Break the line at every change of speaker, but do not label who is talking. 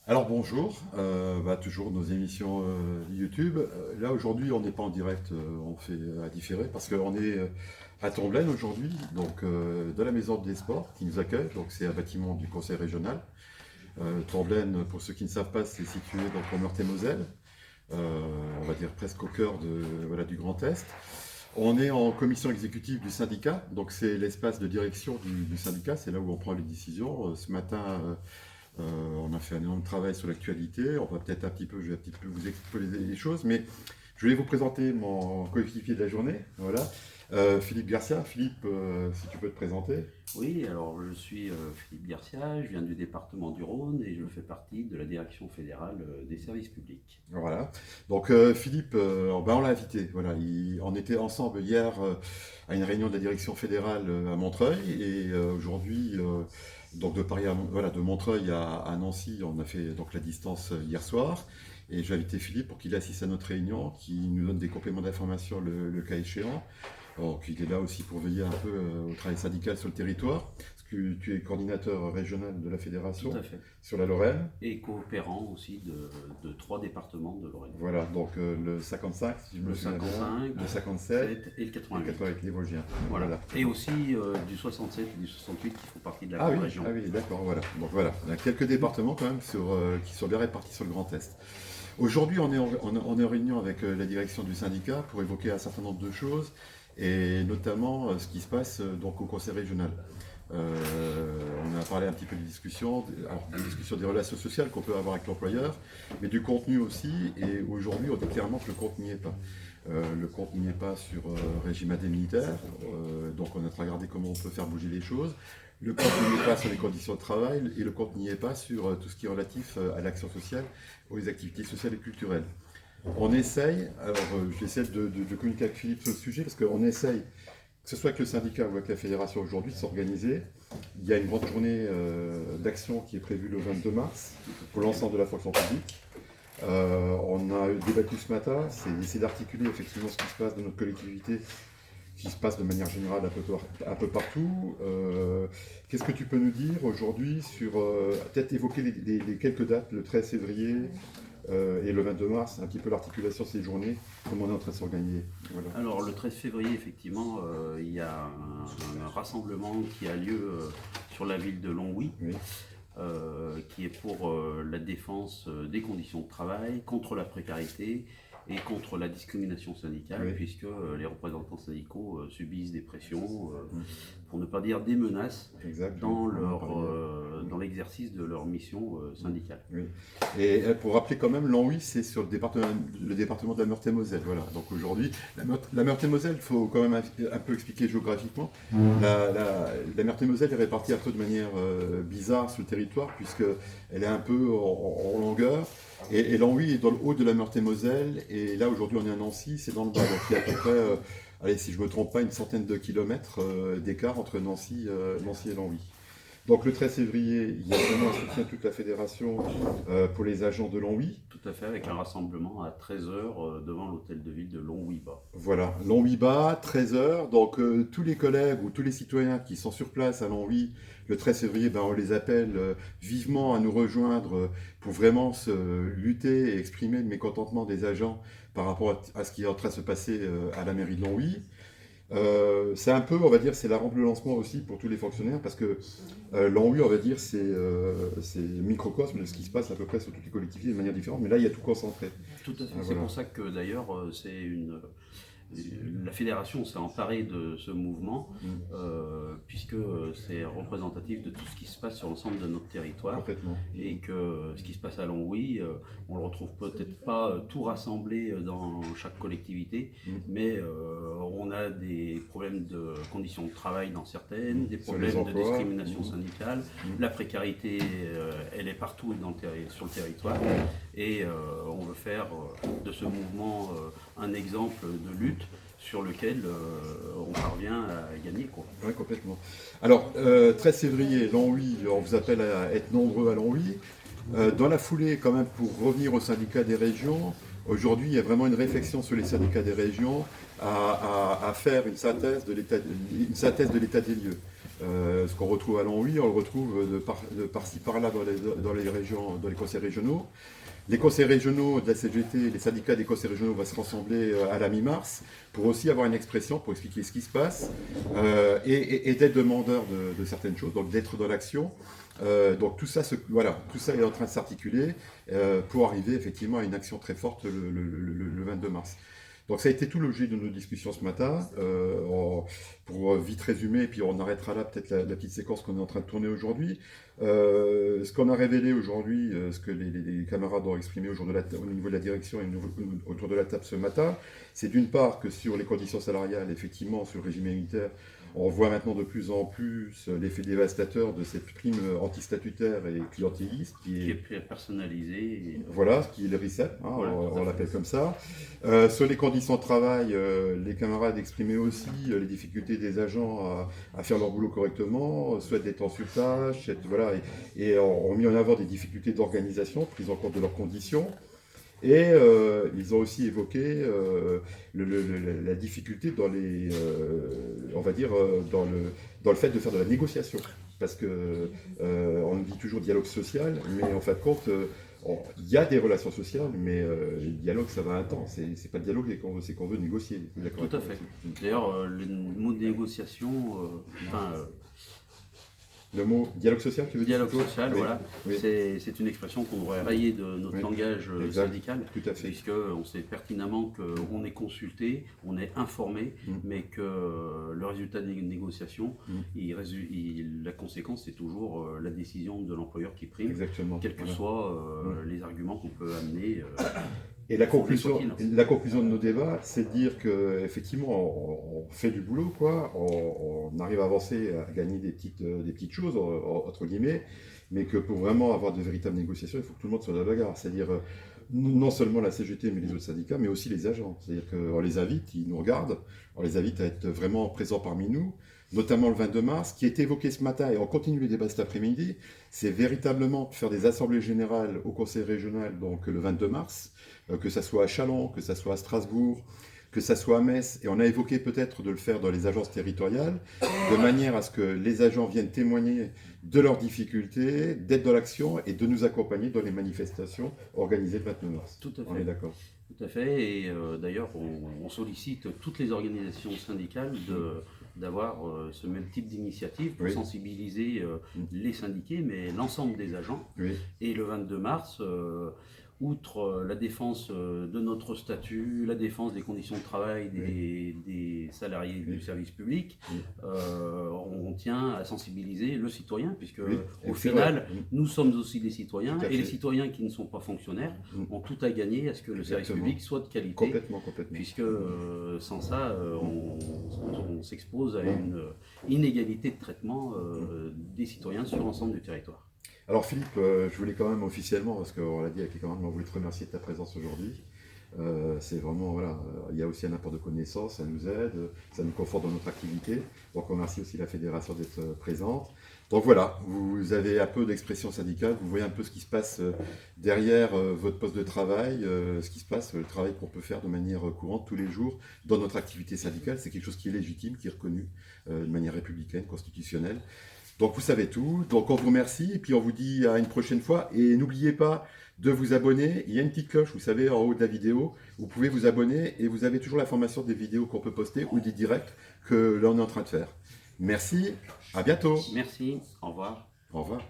Alors bonjour, toujours nos émissions YouTube. Là aujourd'hui on n'est pas en direct, on fait à différé parce qu'on est à Tomblaine aujourd'hui, donc de la Maison des Sports qui nous accueille, donc c'est un bâtiment du conseil régional. Tomblaine, pour ceux qui ne savent pas, c'est situé donc en Meurthe-et-Moselle, on va dire presque au cœur voilà, du Grand Est. On est en commission exécutive du syndicat, donc c'est l'espace de direction du syndicat, c'est là où on prend les décisions. Ce matin, on a fait un énorme travail sur l'actualité. On va peut-être je vais un petit peu vous expliquer les choses, mais je vais vous présenter mon coéquipier de la journée. Voilà. Philippe Garcia. Philippe, si tu peux te présenter.
Oui, alors je suis Philippe Garcia, je viens du département du Rhône et je fais partie de la direction fédérale des services publics.
Voilà. Donc Philippe, on l'a invité. Voilà. On était ensemble hier à une réunion de la direction fédérale à Montreuil et aujourd'hui, donc de Paris voilà, de Montreuil à Nancy, on a fait donc la distance hier soir. Et j'ai invité Philippe pour qu'il assiste à notre réunion, qu'il nous donne des compléments d'information le cas échéant. Alors qu'il est là aussi pour veiller un peu au travail syndical sur le territoire, parce que tu es coordinateur régional de la fédération
Tout à fait.
sur la Lorraine.
Et coopérant aussi de 3 départements de Lorraine.
Voilà, donc le 55, si je me
Le
souviens bien,
55,
le 57
7 et le
et
88.
le 88, les Vosgiens.
Voilà. Et aussi du 67 et du 68 qui font partie de la
Ah oui,
grande région.
ah oui, d'accord, voilà. Donc voilà, il y a quelques départements quand même qui sont bien répartis sur le Grand Est. Aujourd'hui, on est en réunion avec la direction du syndicat pour évoquer un certain nombre de choses, et notamment ce qui se passe donc au conseil régional. On a parlé un petit peu des discussions des relations sociales qu'on peut avoir avec l'employeur, mais du contenu aussi, et aujourd'hui on dit clairement que le compte n'y est pas. Le compte n'y est pas sur régime indemnitaire, donc on a regardé comment on peut faire bouger les choses. Le compte n'y est pas sur les conditions de travail et le compte n'y est pas sur tout ce qui est relatif à l'action sociale, aux activités sociales et culturelles. On essaye, alors j'essaie de communiquer avec Philippe sur le sujet parce qu'on essaye, que ce soit avec le syndicat ou avec la fédération aujourd'hui, de s'organiser. Il y a une grande journée d'action qui est prévue le 22 mars pour l'ensemble de la fonction publique. On a débattu ce matin, c'est d'essayer d'articuler effectivement ce qui se passe dans notre collectivité, qui se passe de manière générale un peu partout. Qu'est-ce que tu peux nous dire aujourd'hui sur, peut-être évoquer les quelques dates, le 13 février et le 22 mars, un petit peu l'articulation de ces journées, comment on est en train de s'organiser. Voilà.
Alors le 13 février, effectivement, il y a un rassemblement qui a lieu sur la ville de Longwy.
Oui.
Qui est pour la défense des conditions de travail, contre la précarité et contre la discrimination syndicale,
Oui.
puisque les représentants syndicaux subissent des pressions, pour ne pas dire des menaces,
Exact.
dans l'exercice de leur mission syndicale.
Oui. Et pour rappeler quand même, l'Anhui, c'est sur le département de la Meurthe-et-Moselle. Voilà. Donc aujourd'hui, la Meurthe-et-Moselle, il faut quand même un peu expliquer géographiquement. La Meurthe-et-Moselle est répartie un peu de manière bizarre sur le territoire, puisqu'elle est un peu en longueur. Et l'Anhui est dans le haut de la Meurthe-et-Moselle. Et là, aujourd'hui, on est à Nancy, c'est dans le bas. Donc il y a à peu près, allez, si je ne me trompe pas, une centaine de kilomètres d'écart entre Nancy et l'Anhui. Donc le 13 février, il y a vraiment un soutien de toute la fédération pour les agents de Longwy.
Tout à fait, avec un rassemblement à 13h devant l'hôtel de ville de Longwy-Bas.
Voilà, Longwy-Bas, 13h. Donc tous les collègues ou tous les citoyens qui sont sur place à Longwy, le 13 février, on les appelle vivement à nous rejoindre pour vraiment lutter et exprimer le mécontentement des agents par rapport à ce qui est en train de se passer à la mairie de Longwy. C'est un peu, on va dire, c'est la rampe de lancement aussi pour tous les fonctionnaires parce que l'ANWU, on va dire, c'est le microcosme de ce qui se passe à peu près sur toutes les collectivités de manière différente, mais là, il y a tout concentré.
Tout à fait, c'est
Voilà.
pour ça que d'ailleurs, la fédération s'est emparée de ce mouvement, puisque c'est représentatif de tout ce qui se passe sur l'ensemble de notre territoire.
Complètement.
Et que ce qui se passe à Longwy, on le retrouve peut-être pas tout rassemblé dans chaque collectivité, mais on a des problèmes de conditions de travail dans certaines, des problèmes de discrimination syndicale, la précarité, elle est partout sur le territoire, et on veut faire de ce mouvement un exemple de lutte sur lequel on parvient à gagner, quoi.
Oui, complètement. Alors, 13 février, Longwy, on vous appelle à être nombreux à Longwy. Dans la foulée, quand même, pour revenir au syndicat des régions, aujourd'hui, il y a vraiment une réflexion sur les syndicats des régions à faire une synthèse de l'état des lieux. Ce qu'on retrouve à Longwy, on le retrouve de par-ci par-là dans les régions, dans les conseils régionaux. Les conseils régionaux de la CGT, les syndicats des conseils régionaux vont se rassembler à la mi-mars pour aussi avoir une expression, pour expliquer ce qui se passe et d'être demandeurs de certaines choses, donc d'être dans l'action. Donc tout ça, voilà, tout ça est en train de s'articuler pour arriver effectivement à une action très forte le 22 mars. Donc ça a été tout l'objet de nos discussions ce matin. Pour vite résumer, puis on arrêtera là peut-être la petite séquence qu'on est en train de tourner aujourd'hui. Ce qu'on a révélé aujourd'hui, ce que les camarades ont exprimé au niveau de la direction et autour de la table ce matin, c'est d'une part que sur les conditions salariales, effectivement, sur le régime unitaire, on voit maintenant de plus en plus l'effet dévastateur de cette prime antistatutaire et clientéliste
qui est personnalisée.
Voilà, qui est le RICEP, hein, voilà, on l'appelle comme ça. Sur les conditions de travail, les camarades exprimaient aussi les difficultés des agents à faire leur boulot correctement, soit d'être en surtâche, voilà, et ont mis en avant des difficultés d'organisation, prise en compte de leurs conditions. Et ils ont aussi évoqué la difficulté dans on va dire, dans le fait de faire de la négociation. Parce que on dit toujours dialogue social, mais en fin de compte, il y a des relations sociales, mais le dialogue, ça va un temps. C'est pas le dialogue, c'est qu'on veut négocier.
Tout à fait. D'ailleurs, le mot de négociation,
le mot dialogue social, tu veux dire?
Dialogue social, oui. Voilà. Oui. C'est une expression qu'on devrait rayer de notre langage syndical,
tout à fait.
puisqu'on sait pertinemment qu'on est consulté, on est informé, mais que le résultat des négociations, la conséquence, c'est toujours la décision de l'employeur qui prime,
exactement,
quels que soient les arguments qu'on peut amener.
Et la conclusion de nos débats, c'est de dire qu'effectivement, on fait du boulot, quoi, on arrive à avancer, à gagner des petites choses, entre guillemets, mais que pour vraiment avoir de véritables négociations, il faut que tout le monde soit dans la bagarre. C'est-à-dire, non seulement la CGT, mais les autres syndicats, mais aussi les agents. C'est-à-dire qu'on les invite, ils nous regardent, on les invite à être vraiment présents parmi nous, notamment le 22 mars, qui est évoqué ce matin, et on continue les débats cet après-midi, c'est véritablement de faire des assemblées générales au Conseil régional, donc le 22 mars, que ça soit à Châlons, que ça soit à Strasbourg, que ça soit à Metz, et on a évoqué peut-être de le faire dans les agences territoriales, de manière à ce que les agents viennent témoigner de leurs difficultés, d'être dans l'action et de nous accompagner dans les manifestations organisées le 29 mars.
Tout à fait.
On est d'accord.
Tout à fait, et d'ailleurs on sollicite toutes les organisations syndicales d'avoir ce même type d'initiative pour sensibiliser les syndiqués, mais l'ensemble des agents. Oui. Et le 22 mars, outre la défense de notre statut, la défense des conditions de travail des salariés du service public, on tient à sensibiliser le citoyen, puisque au final, nous sommes aussi des citoyens, et les citoyens qui ne sont pas fonctionnaires ont tout à gagner à ce que le service public soit de qualité,
complètement.
Puisque sans ça, on s'expose à une inégalité de traitement des citoyens sur l'ensemble du territoire.
Alors Philippe, je voulais quand même officiellement, parce qu'on l'a dit avec les camarades, on voulait te remercier de ta présence aujourd'hui. C'est vraiment, voilà, il y a aussi un apport de connaissances, ça nous aide, ça nous conforte dans notre activité. Donc on remercie aussi la fédération d'être présente. Donc voilà, vous avez un peu d'expression syndicale, vous voyez un peu ce qui se passe derrière votre poste de travail, ce qui se passe, le travail qu'on peut faire de manière courante tous les jours dans notre activité syndicale. C'est quelque chose qui est légitime, qui est reconnu de manière républicaine, constitutionnelle. Donc vous savez tout, donc on vous remercie et puis on vous dit à une prochaine fois et n'oubliez pas de vous abonner, il y a une petite cloche, vous savez, en haut de la vidéo, vous pouvez vous abonner et vous avez toujours l'information des vidéos qu'on peut poster ou des directs que l'on est en train de faire. Merci, à bientôt.
Merci, au revoir.
Au revoir.